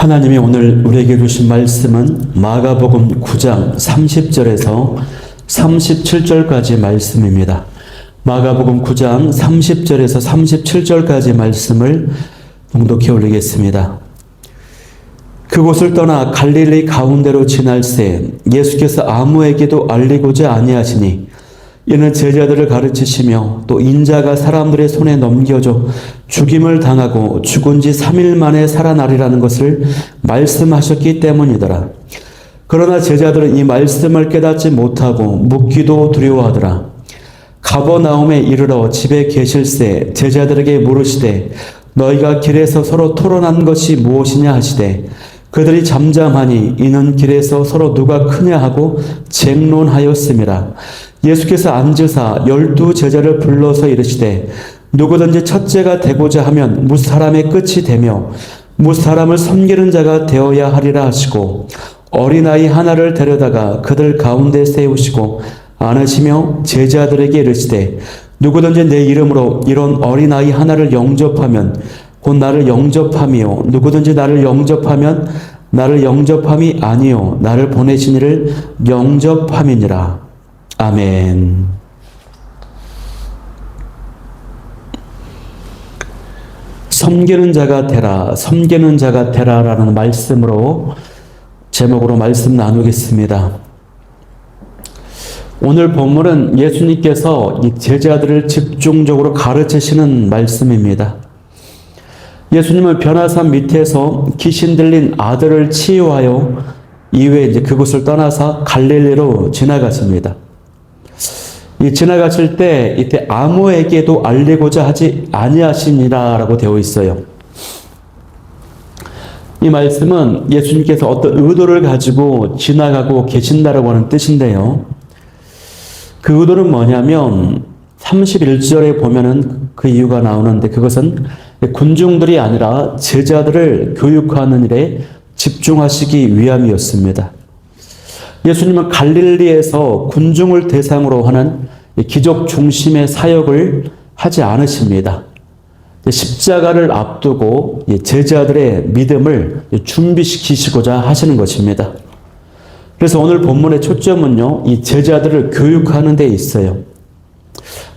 하나님이 오늘 우리에게 주신 말씀은 마가복음 9장 30절에서 37절까지 말씀입니다. 마가복음 9장 30절에서 37절까지 말씀을 봉독해 올리겠습니다. 그곳을 떠나 갈릴리 가운데로 지날새 예수께서 아무에게도 알리고자 아니하시니 이는 제자들을 가르치시며 또 인자가 사람들의 손에 넘겨져 죽임을 당하고 죽은 지 3일 만에 살아나리라는 것을 말씀하셨기 때문이더라. 그러나 제자들은 이 말씀을 깨닫지 못하고 묻기도 두려워하더라. 가버나움에 이르러 집에 계실새 제자들에게 물으시되 너희가 길에서 서로 토론한 것이 무엇이냐 하시되 그들이 잠잠하니 이는 길에서 서로 누가 크냐 하고 쟁론하였음이라. 예수께서 앉으사 12 제자를 불러서 이르시되 누구든지 첫째가 되고자 하면 무사람의 끝이 되며 무사람을 섬기는 자가 되어야 하리라 하시고 어린아이 하나를 데려다가 그들 가운데 세우시고 안으시며 제자들에게 이르시되 누구든지 내 이름으로 이런 어린아이 하나를 영접하면 곧 나를 영접함이요 누구든지 나를 영접하면 나를 영접함이 아니요 나를 보내신 이를 영접함이니라. 아멘. 섬기는 자가 되라, 섬기는 자가 되라라는 말씀으로 제목으로 말씀 나누겠습니다. 오늘 본문은 예수님께서 이 제자들을 집중적으로 가르치시는 말씀입니다. 예수님은 변화산 밑에서 귀신 들린 아들을 치유하여 이후에 이제 그곳을 떠나서 갈릴리로 지나갔습니다. 이 지나가실 때 이때 아무에게도 알리고자 하지 아니하시니라라고 되어 있어요. 이 말씀은 예수님께서 어떤 의도를 가지고 지나가고 계신다라고 하는 뜻인데요. 그 의도는 뭐냐면 31절에 보면은 그 이유가 나오는데 그것은 군중들이 아니라 제자들을 교육하는 일에 집중하시기 위함이었습니다. 예수님은 갈릴리에서 군중을 대상으로 하는 기적 중심의 사역을 하지 않으십니다. 십자가를 앞두고 제자들의 믿음을 준비시키시고자 하시는 것입니다. 그래서 오늘 본문의 초점은요, 이 제자들을 교육하는 데 있어요.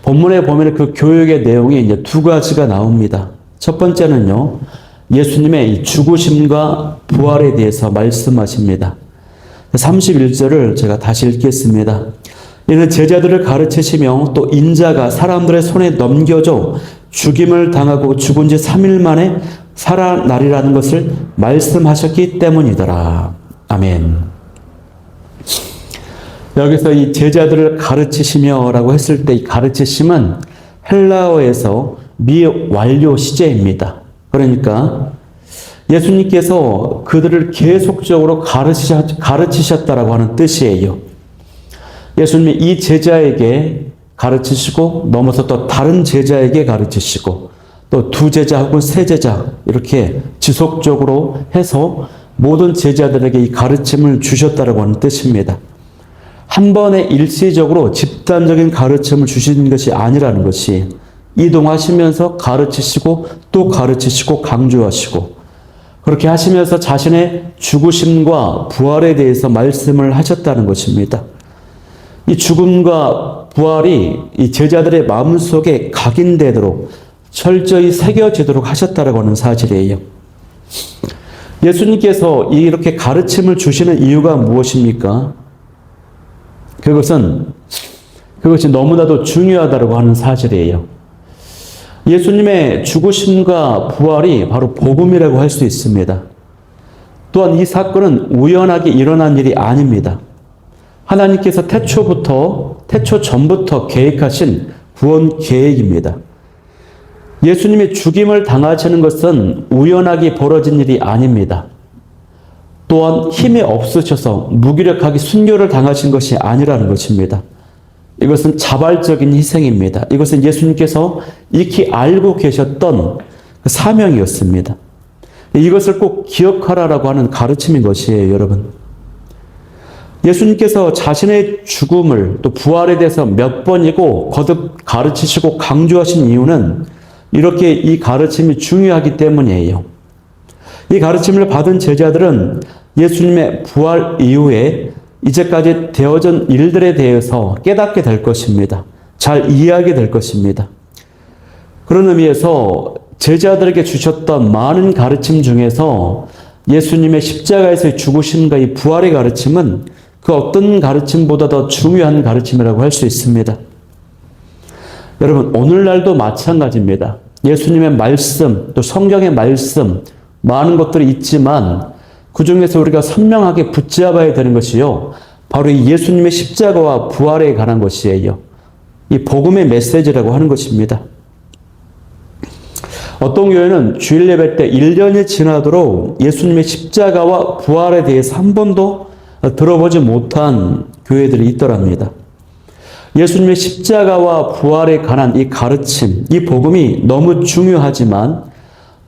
본문에 보면 그 교육의 내용이 이제 두 가지가 나옵니다. 첫 번째는요, 예수님의 이 죽으심과 부활에 대해서 말씀하십니다. 31절을 제가 다시 읽겠습니다. 이는 제자들을 가르치시며 또 인자가 사람들의 손에 넘겨져 죽임을 당하고 죽은 지 3일 만에 살아나리라는 것을 말씀하셨기 때문이더라. 아멘. 여기서 이 제자들을 가르치시며라고 했을 때 이 가르치심은 헬라어에서 미완료 시제입니다. 그러니까 예수님께서 그들을 계속적으로 가르치셨다라고 하는 뜻이에요. 예수님이 이 제자에게 가르치시고 넘어서 또 다른 제자에게 가르치시고 또 두 제자 혹은 세 제자 이렇게 지속적으로 해서 모든 제자들에게 이 가르침을 주셨다라고 하는 뜻입니다. 한 번에 일시적으로 집단적인 가르침을 주시는 것이 아니라는 것이 이동하시면서 가르치시고 또 가르치시고 강조하시고 그렇게 하시면서 자신의 죽으심과 부활에 대해서 말씀을 하셨다는 것입니다. 이 죽음과 부활이 이 제자들의 마음속에 각인되도록 철저히 새겨지도록 하셨다고 하는 사실이에요. 예수님께서 이렇게 가르침을 주시는 이유가 무엇입니까? 그것이 너무나도 중요하다고 하는 사실이에요. 예수님의 죽으심과 부활이 바로 복음이라고 할 수 있습니다. 또한 이 사건은 우연하게 일어난 일이 아닙니다. 하나님께서 태초 전부터 계획하신 구원 계획입니다. 예수님이 죽임을 당하시는 것은 우연하게 벌어진 일이 아닙니다. 또한 힘이 없으셔서 무기력하게 순교를 당하신 것이 아니라는 것입니다. 이것은 자발적인 희생입니다. 이것은 예수님께서 익히 알고 계셨던 사명이었습니다. 이것을 꼭 기억하라라고 하는 가르침인 것이에요, 여러분. 예수님께서 자신의 죽음을 또 부활에 대해서 몇 번이고 거듭 가르치시고 강조하신 이유는 이렇게 이 가르침이 중요하기 때문이에요. 이 가르침을 받은 제자들은 예수님의 부활 이후에 이제까지 되어진 일들에 대해서 깨닫게 될 것입니다. 잘 이해하게 될 것입니다. 그런 의미에서 제자들에게 주셨던 많은 가르침 중에서 예수님의 십자가에서의 죽으심과 이 부활의 가르침은 그 어떤 가르침보다 더 중요한 가르침이라고 할 수 있습니다. 여러분, 오늘날도 마찬가지입니다. 예수님의 말씀, 또 성경의 말씀, 많은 것들이 있지만 그 중에서 우리가 선명하게 붙잡아야 되는 것이요, 바로 이 예수님의 십자가와 부활에 관한 것이에요. 이 복음의 메시지라고 하는 것입니다. 어떤 교회는 주일 예배 때 1년이 지나도록 예수님의 십자가와 부활에 대해서 한 번도 들어보지 못한 교회들이 있더랍니다. 예수님의 십자가와 부활에 관한 이 가르침, 이 복음이 너무 중요하지만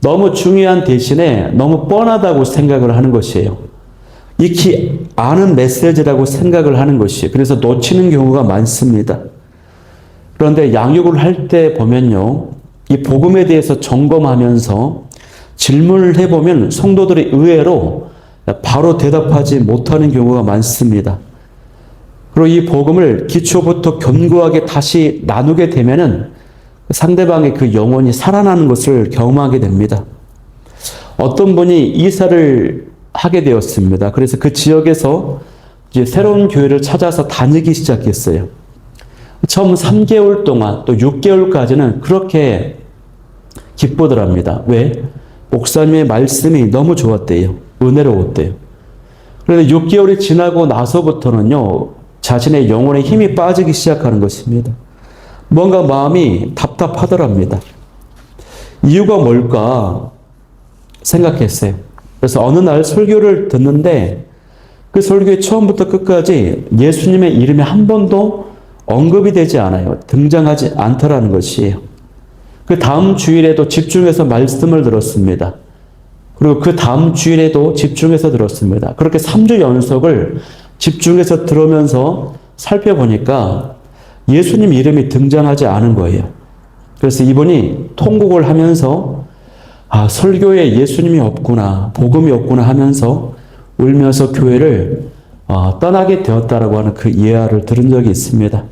너무 중요한 대신에 너무 뻔하다고 생각을 하는 것이에요. 익히 아는 메시지라고 생각을 하는 것이에요. 그래서 놓치는 경우가 많습니다. 그런데 양육을 할 때 보면요, 이 복음에 대해서 점검하면서 질문을 해보면 성도들이 의외로 바로 대답하지 못하는 경우가 많습니다. 그리고 이 복음을 기초부터 견고하게 다시 나누게 되면은 상대방의 그 영혼이 살아나는 것을 경험하게 됩니다. 어떤 분이 이사를 하게 되었습니다. 그래서 그 지역에서 이제 새로운 교회를 찾아서 다니기 시작했어요. 처음 3개월 동안 또 6개월까지는 그렇게 기쁘더랍니다. 왜? 목사님의 말씀이 너무 좋았대요. 은혜로웠대요. 그런데 6개월이 지나고 나서부터는요, 자신의 영혼의 힘이 빠지기 시작하는 것입니다. 뭔가 마음이 답답하더랍니다. 이유가 뭘까 생각했어요. 그래서 어느 날 설교를 듣는데 그 설교의 처음부터 끝까지 예수님의 이름이 한 번도 언급이 되지 않아요. 등장하지 않더라는 것이에요. 그 다음 주일에도 집중해서 말씀을 들었습니다. 그리고 그 다음 주일에도 집중해서 들었습니다. 그렇게 3주 연속을 집중해서 들으면서 살펴보니까 예수님 이름이 등장하지 않은 거예요. 그래서 이분이 통곡을 하면서 설교에 예수님이 없구나, 복음이 없구나 하면서 울면서 교회를 떠나게 되었다라고 하는 그 예화를 들은 적이 있습니다.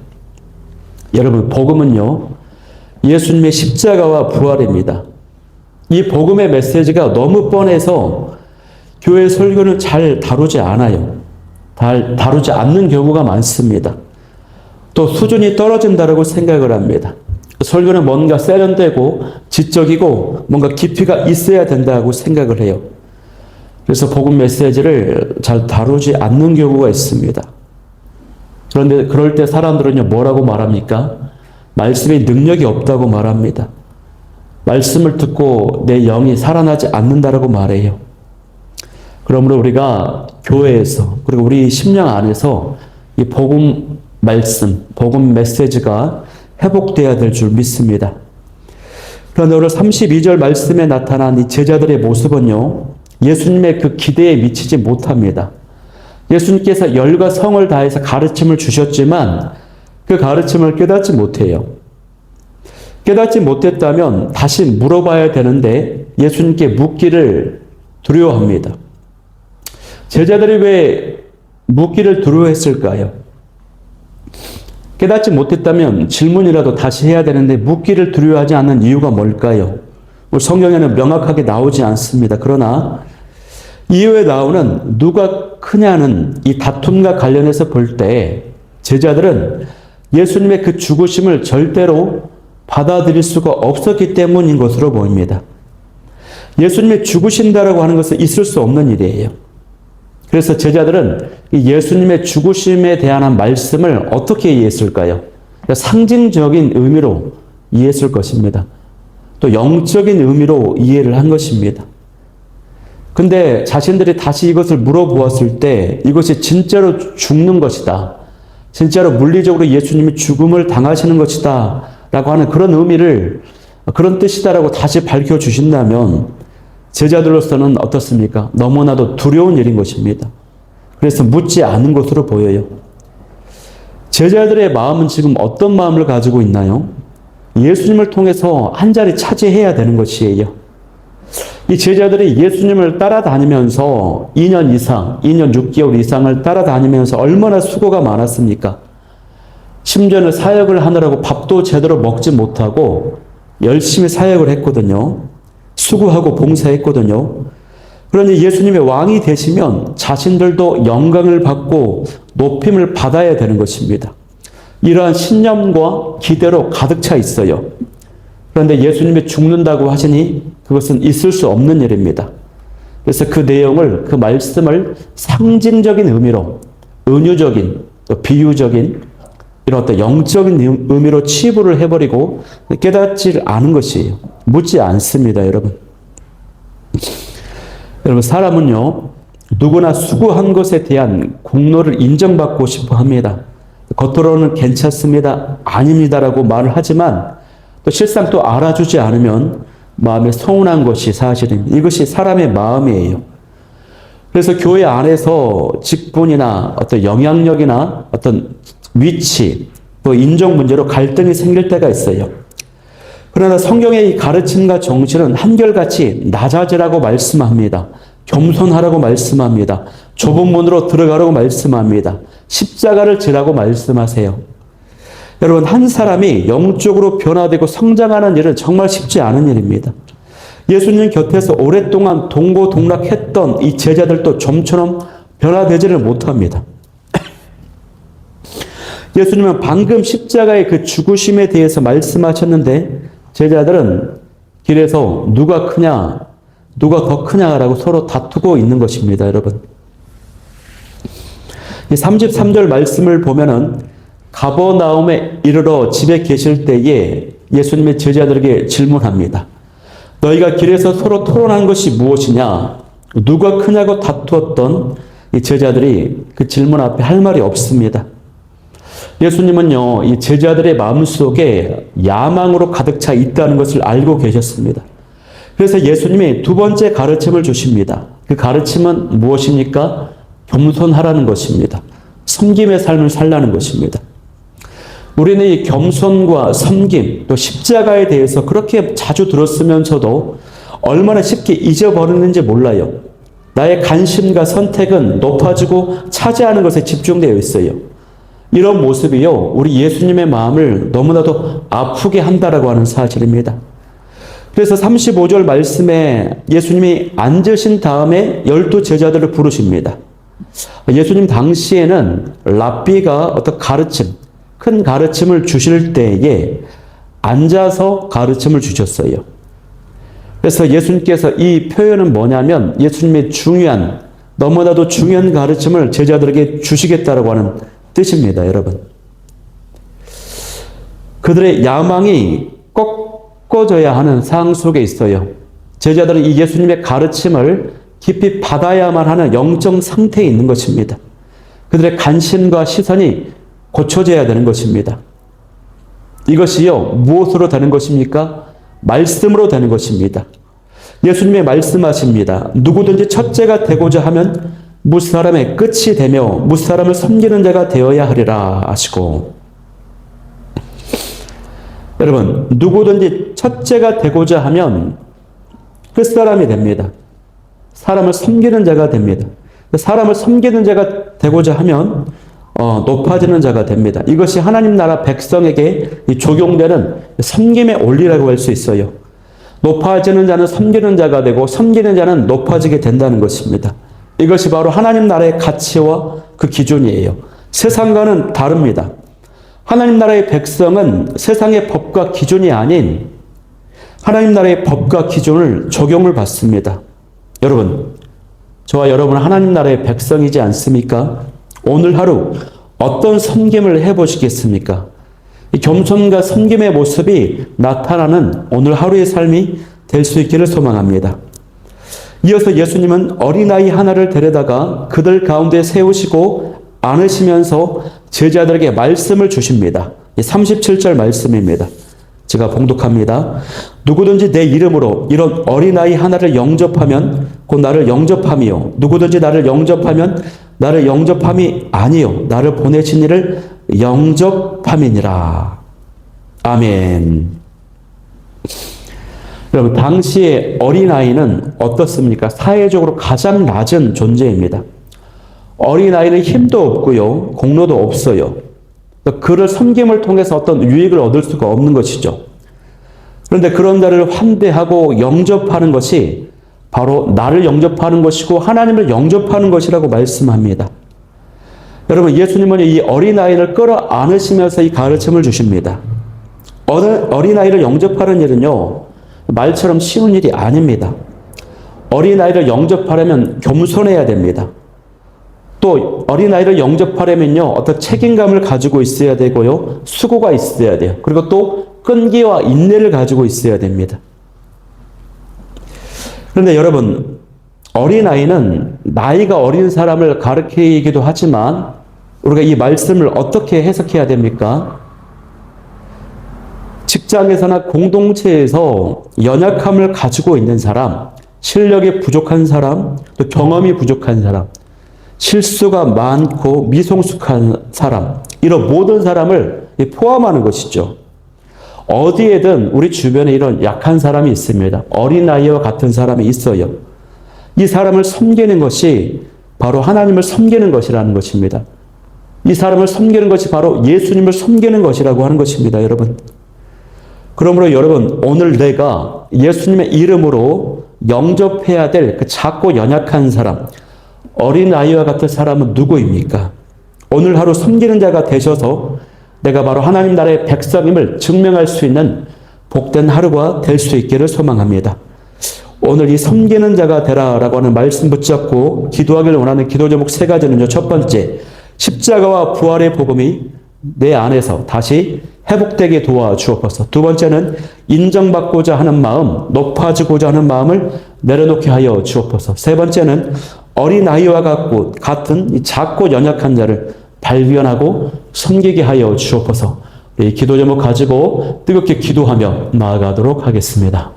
여러분, 복음은요, 예수님의 십자가와 부활입니다. 이 복음의 메시지가 너무 뻔해서 교회 설교는 잘 다루지 않아요. 다루지 않는 경우가 많습니다. 또 수준이 떨어진다고 생각을 합니다. 설교는 뭔가 세련되고 지적이고 뭔가 깊이가 있어야 된다고 생각을 해요. 그래서 복음 메시지를 잘 다루지 않는 경우가 있습니다. 그런데 그럴 때 사람들은요, 뭐라고 말합니까? 말씀에 능력이 없다고 말합니다. 말씀을 듣고 내 영이 살아나지 않는다라고 말해요. 그러므로 우리가 교회에서 그리고 우리 심령 안에서 이 복음 말씀, 복음 메시지가 회복되어야 될 줄 믿습니다. 그런데 오늘 32절 말씀에 나타난 이 제자들의 모습은요, 예수님의 그 기대에 미치지 못합니다. 예수님께서 열과 성을 다해서 가르침을 주셨지만 그 가르침을 깨닫지 못해요. 깨닫지 못했다면 다시 물어봐야 되는데 예수님께 묻기를 두려워합니다. 제자들이 왜 묻기를 두려워했을까요? 깨닫지 못했다면 질문이라도 다시 해야 되는데 묻기를 두려워하지 않는 이유가 뭘까요? 성경에는 명확하게 나오지 않습니다. 그러나 이후에 나오는 누가 크냐는 이 다툼과 관련해서 볼 때 제자들은 예수님의 그 죽으심을 절대로 받아들일 수가 없었기 때문인 것으로 보입니다. 예수님이 죽으신다라고 하는 것은 있을 수 없는 일이에요. 그래서 제자들은 예수님의 죽으심에 대한 말씀을 어떻게 이해했을까요? 상징적인 의미로 이해했을 것입니다. 또 영적인 의미로 이해를 한 것입니다. 근데 자신들이 다시 이것을 물어보았을 때 이것이 진짜로 죽는 것이다, 진짜로 물리적으로 예수님이 죽음을 당하시는 것이다 라고 하는 그런 의미를, 그런 뜻이다라고 다시 밝혀주신다면 제자들로서는 어떻습니까? 너무나도 두려운 일인 것입니다. 그래서 묻지 않은 것으로 보여요. 제자들의 마음은 지금 어떤 마음을 가지고 있나요? 예수님을 통해서 한 자리 차지해야 되는 것이에요. 이 제자들이 예수님을 따라다니면서 2년 이상, 2년 6개월 이상을 따라다니면서 얼마나 수고가 많았습니까? 심지어는 사역을 하느라고 밥도 제대로 먹지 못하고 열심히 사역을 했거든요. 수고하고 봉사했거든요. 그러니 예수님의 왕이 되시면 자신들도 영광을 받고 높임을 받아야 되는 것입니다. 이러한 신념과 기대로 가득 차 있어요. 그런데 예수님이 죽는다고 하시니 그것은 있을 수 없는 일입니다. 그래서 그 내용을, 그 말씀을 상징적인 의미로, 은유적인, 또 비유적인 이런 어떤 영적인 의미로 치부를 해버리고 깨닫지 않은 것이에요. 묻지 않습니다, 여러분. 여러분, 사람은요, 누구나 수고한 것에 대한 공로를 인정받고 싶어 합니다. 겉으로는 괜찮습니다, 아닙니다라고 말을 하지만 또 실상 또 알아주지 않으면 마음에 서운한 것이 사실입니다. 이것이 사람의 마음이에요. 그래서 교회 안에서 직분이나 어떤 영향력이나 어떤 위치, 또 인정 문제로 갈등이 생길 때가 있어요. 그러나 성경의 이 가르침과 정신은 한결같이 낮아지라고 말씀합니다. 겸손하라고 말씀합니다. 좁은 문으로 들어가라고 말씀합니다. 십자가를 지라고 말씀하세요. 여러분, 한 사람이 영적으로 변화되고 성장하는 일은 정말 쉽지 않은 일입니다. 예수님 곁에서 오랫동안 동고동락했던 이 제자들도 좀처럼 변화되지를 못합니다. 예수님은 방금 십자가의 그 죽으심에 대해서 말씀하셨는데 제자들은 길에서 누가 크냐, 누가 더 크냐라고 서로 다투고 있는 것입니다, 여러분. 이 33절 말씀을 보면은 가버나움에 이르러 집에 계실 때에 예수님의 제자들에게 질문합니다. 너희가 길에서 서로 토론한 것이 무엇이냐? 누가 크냐고 다투었던 이 제자들이 그 질문 앞에 할 말이 없습니다. 예수님은요, 이 제자들의 마음속에 야망으로 가득 차 있다는 것을 알고 계셨습니다. 그래서 예수님이 두 번째 가르침을 주십니다. 그 가르침은 무엇입니까? 겸손하라는 것입니다. 섬김의 삶을 살라는 것입니다. 우리는 이 겸손과 섬김, 또 십자가에 대해서 그렇게 자주 들었으면서도 얼마나 쉽게 잊어버리는지 몰라요. 나의 관심과 선택은 높아지고 차지하는 것에 집중되어 있어요. 이런 모습이요, 우리 예수님의 마음을 너무나도 아프게 한다라고 하는 사실입니다. 그래서 35절 말씀에 예수님이 앉으신 다음에 12 제자들을 부르십니다. 예수님 당시에는 랍비가 어떤 가르침, 큰 가르침을 주실 때에 앉아서 가르침을 주셨어요. 그래서 예수님께서 이 표현은 뭐냐면 예수님의 중요한, 너무나도 중요한 가르침을 제자들에게 주시겠다라고 하는 뜻입니다, 여러분. 그들의 야망이 꺾어져야 하는 상황 속에 있어요. 제자들은 이 예수님의 가르침을 깊이 받아야만 하는 영적 상태에 있는 것입니다. 그들의 관심과 시선이 고쳐져야 되는 것입니다. 이것이요, 무엇으로 되는 것입니까? 말씀으로 되는 것입니다. 예수님이 말씀하십니다. 누구든지 첫째가 되고자 하면 무사람의 끝이 되며 무사람을 섬기는 자가 되어야 하리라 하시고, 여러분, 누구든지 첫째가 되고자 하면 끝사람이 됩니다. 사람을 섬기는 자가 됩니다. 사람을 섬기는 자가 되고자 하면 높아지는 자가 됩니다. 이것이 하나님 나라 백성에게 적용되는 섬김의 원리라고 할 수 있어요. 높아지는 자는 섬기는 자가 되고 섬기는 자는 높아지게 된다는 것입니다. 이것이 바로 하나님 나라의 가치와 그 기준이에요. 세상과는 다릅니다. 하나님 나라의 백성은 세상의 법과 기준이 아닌 하나님 나라의 법과 기준을 적용을 받습니다. 여러분, 저와 여러분은 하나님 나라의 백성이지 않습니까? 오늘 하루 어떤 섬김을 해보시겠습니까? 이 겸손과 섬김의 모습이 나타나는 오늘 하루의 삶이 될 수 있기를 소망합니다. 이어서 예수님은 어린아이 하나를 데려다가 그들 가운데 세우시고 안으시면서 제자들에게 말씀을 주십니다. 37절 말씀입니다. 제가 봉독합니다. 누구든지 내 이름으로 이런 어린아이 하나를 영접하면 곧 나를 영접함이요. 누구든지 나를 영접하면 나를 영접함이 아니요. 나를 보내신 이를 영접함이니라. 아멘. 여러분, 당시의 어린아이는 어떻습니까? 사회적으로 가장 낮은 존재입니다. 어린아이는 힘도 없고요, 공로도 없어요. 그를 섬김을 통해서 어떤 유익을 얻을 수가 없는 것이죠. 그런데 그런 자를 환대하고 영접하는 것이 바로 나를 영접하는 것이고 하나님을 영접하는 것이라고 말씀합니다. 여러분, 예수님은 이 어린아이를 끌어안으시면서 이 가르침을 주십니다. 어린아이를 영접하는 일은요, 말처럼 쉬운 일이 아닙니다. 어린아이를 영접하려면 겸손해야 됩니다. 또 어린아이를 영접하려면요, 어떤 책임감을 가지고 있어야 되고요, 수고가 있어야 돼요. 그리고 또 끈기와 인내를 가지고 있어야 됩니다. 그런데 여러분, 어린아이는 나이가 어린 사람을 가르치기도 하지만 우리가 이 말씀을 어떻게 해석해야 됩니까? 직장에서나 공동체에서 연약함을 가지고 있는 사람, 실력이 부족한 사람, 또 경험이 부족한 사람, 실수가 많고 미성숙한 사람, 이런 모든 사람을 포함하는 것이죠. 어디에든 우리 주변에 이런 약한 사람이 있습니다. 어린아이와 같은 사람이 있어요. 이 사람을 섬기는 것이 바로 하나님을 섬기는 것이라는 것입니다. 이 사람을 섬기는 것이 바로 예수님을 섬기는 것이라고 하는 것입니다, 여러분. 그러므로 여러분, 오늘 내가 예수님의 이름으로 영접해야 될 그 작고 연약한 사람, 어린아이와 같은 사람은 누구입니까? 오늘 하루 섬기는 자가 되셔서 내가 바로 하나님 나라의 백성임을 증명할 수 있는 복된 하루가 될 수 있기를 소망합니다. 오늘 이 섬기는 자가 되라라고 하는 말씀 붙잡고 기도하기를 원하는 기도 제목 3가지는요. 첫 번째, 십자가와 부활의 복음이 내 안에서 다시 회복되게 도와주옵소서. 두 번째는 인정받고자 하는 마음, 높아지고자 하는 마음을 내려놓게 하여 주옵소서. 세 번째는 어린아이와 같은 이 작고 연약한 자를 발견하고 섬기게 하여 주옵소서. 이 기도 제목 가지고 뜨겁게 기도하며 나아가도록 하겠습니다.